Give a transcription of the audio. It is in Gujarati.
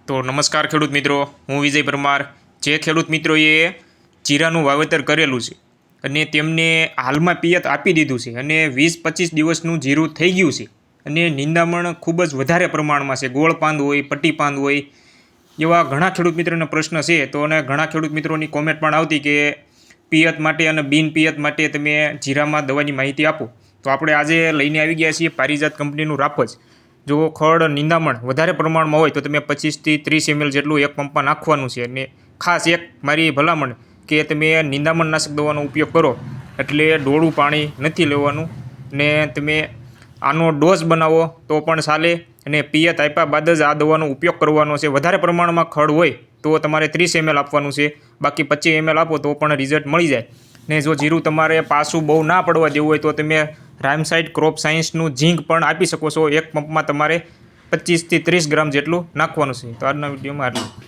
તો નમસ્કાર ખેડૂત મિત્રો, હું વિજય પરમાર. જે ખેડૂત મિત્રોએ જીરાનું વાવેતર કરેલું છે અને તેમને હાલમાં પિયત આપી દીધું છે અને 20-25 દિવસનું જીરું થઈ ગયું છે અને નિંદામણ ખૂબ જ વધારે પ્રમાણમાં છે, ગોળ પાંદ હોય, પટ્ટી પાંદ હોય, એવા ઘણા ખેડૂત મિત્રોના પ્રશ્ન છે. તો અને ઘણા ખેડૂત મિત્રોની કોમેન્ટ પણ આવતી કે પિયત માટે અને બિન પિયત માટે તમે જીરામાં દવાની માહિતી આપો. તો આપણે આજે લઈને આવી ગયા છીએ પારિજાત કંપનીનું રાપજ. જો ખડ નિંદામણ વધારે પ્રમાણમાં હોય તો તમે 25 થી 30 ml જેટલું એક પંપમાં નાખવાનું છે. અને ખાસ એક મારી ભલામણ કે તમે નિંદામણનાશક દવાનો ઉપયોગ કરો એટલે ડોળું પાણી નથી લેવાનું ને તમે આનો ડોઝ બનાવો તો પણ ચાલે અને પિયત આપ્યા બાદ જ આ દવાનો ઉપયોગ કરવાનો છે. વધારે પ્રમાણમાં ખડ હોય તો તમારે 30 ml આપવાનું છે, બાકી 25 ml આપો તો પણ રિઝલ્ટ મળી જાય. ને જો જીરું તમારે પાછું બહુ ના પડવા દેવું હોય તો તમે રાઇમસાઇડ ક્રોપ સાયન્સનું ઝીંક પણ આપી શકો છો. એક પંપમાં તમારે 25 થી 30 ગ્રામ જેટલું નાખવાનું છે. તો આજના વિડીયોમાં આટલું.